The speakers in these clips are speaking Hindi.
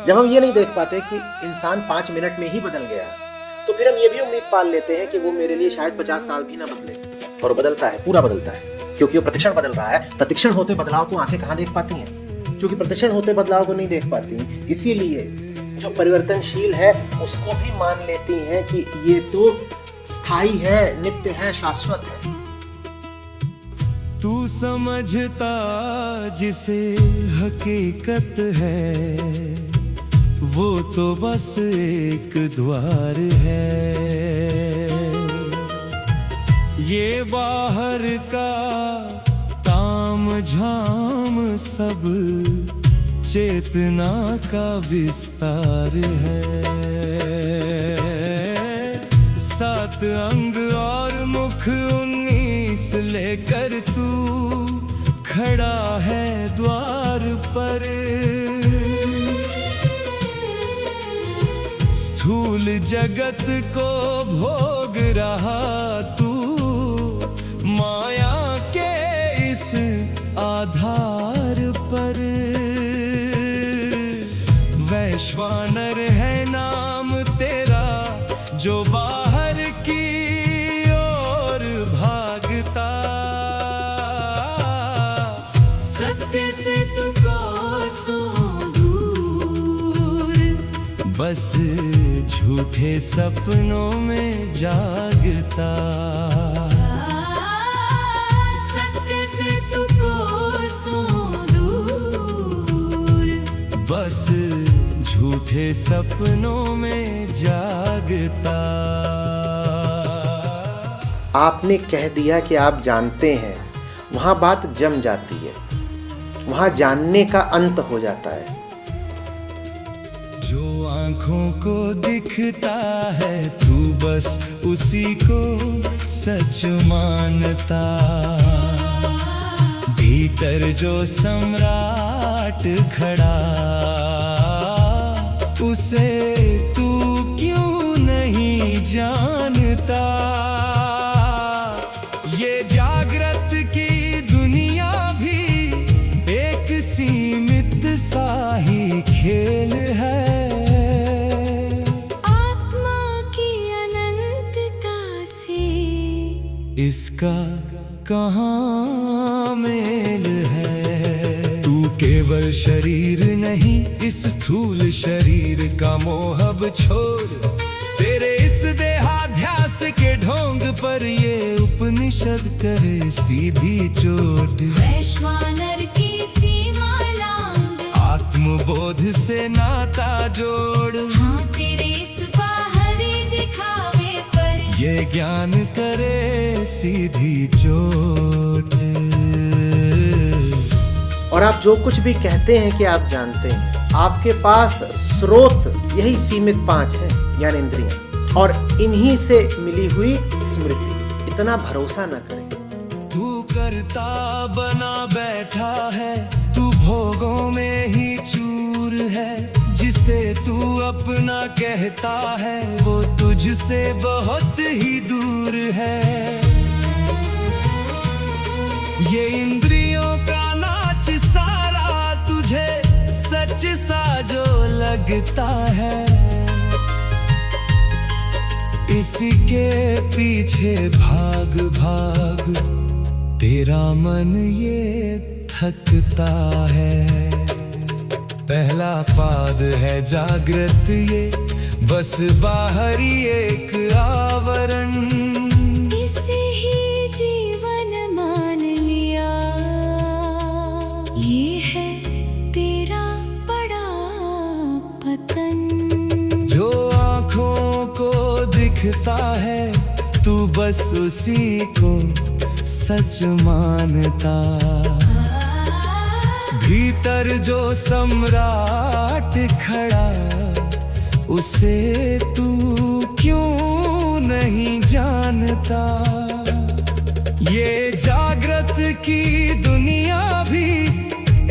जब हम ये नहीं देख पाते कि इंसान 5 मिनट में ही बदल गया, तो फिर हम ये भी उम्मीद पाल लेते हैं कि वो मेरे लिए शायद 50 साल भी ना बदले। और बदलता है, पूरा बदलता है, क्योंकि वो प्रतिक्षण बदल रहा है। प्रतिक्षण होते बदलाव को आंखें कहाँ देख पाती हैं? क्योंकि प्रतिक्षण होते बदलाव को नहीं देख पाती, इसीलिए जो परिवर्तनशील है उसको भी मान लेती हैं कि ये तो स्थायी है, नित्य है, शाश्वत है। तू समझता जिसे हकीकत है, वो तो बस एक द्वार है। ये बाहर का ताम झाम सब चेतना का विस्तार है। 7 अंग और मुख 19 लेकर तू खड़ा है द्वार पर। स्थूल जगत को भोग रहा तू माया के इस आधार पर। वैश्वानर है नाम तेरा जो बाहर की ओर भागता। सत्य से तू कोसों दूर, बस झूठे सपनों में जागता। सत्य से तू कोसों दूर, बस झूठे सपनों में जागता। आपने कह दिया कि आप जानते हैं, वहां बात जम जाती है, वहां जानने का अंत हो जाता है। जो आँखों को दिखता है तू बस उसी को सच मानता। भीतर जो सम्राट खड़ा उसे तू क्यों नहीं जानता। ये जागृत की दुनिया भी एक सीमित सा ही खेल है। आत्मा की अनंतता से इसका कहाँ मेल है। तू केवल शरीर नहीं, इस स्थूल शरीर का मोह अब छोड़। तेरे इस देहाध्यास के ढोंग पर ये उपनिषद करे सीधी चोट। वैश्वानर की सीमा लांघ, आत्मबोध से नाता जोड़। हाँ तेरे इस बाहरी दिखावे पर ये ज्ञान करे सीधी चोट। और आप जो कुछ भी कहते हैं कि आप जानते हैं, आपके पास स्रोत यही सीमित 5 हैं ज्ञानेंद्रियां, और इन्हीं से मिली हुई स्मृति। इतना भरोसा न करें। तू करता बना बैठा है, तू भोगों में ही चूर है। जिसे तू अपना कहता है वो तुझसे बहुत ही दूर है। ये इंद्रियों का नाच सारा तुझे सच सा जो लगता है, इसी के पीछे भाग भाग तेरा मन ये थकता है। पहला पाद है जागृत ये, बस बाहरी एक आवरण। इसे ही जीवन मान लिया, ये है तेरा बड़ा पतन। जो आँखों को दिखता है तू बस उसी को सच मानता। भीतर जो सम्राट खड़ा उसे तू क्यों नहीं जानता। ये जागृत की दुनिया भी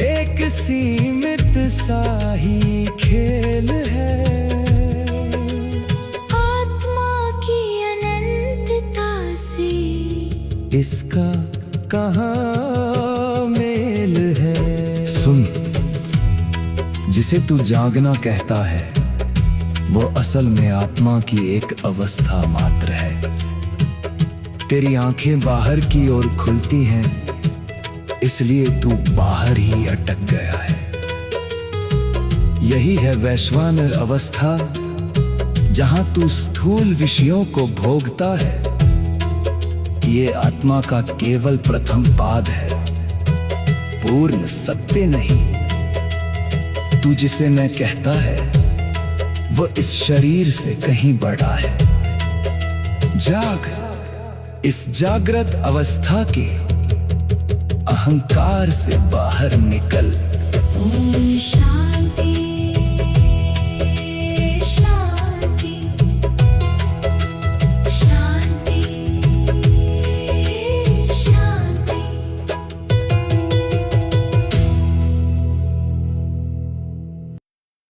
एक सीमित सा ही खेल है। आत्मा की अनंतता से इसका कहाँ मेल है। सुन, जिसे तू जागना कहता है वो असल में आत्मा की एक अवस्था मात्र है। तेरी आंखें बाहर की ओर खुलती हैं, इसलिए तू बाहर ही अटक गया है। यही है वैश्वानर अवस्था, जहां तू स्थूल विषयों को भोगता है। ये आत्मा का केवल प्रथम पाद है, पूर्ण सत्य नहीं। तू जिसे मैं कहता है वो इस शरीर से कहीं बड़ा है। जाग, इस जागृत अवस्था के अहंकार से बाहर निकल। ओम शांति।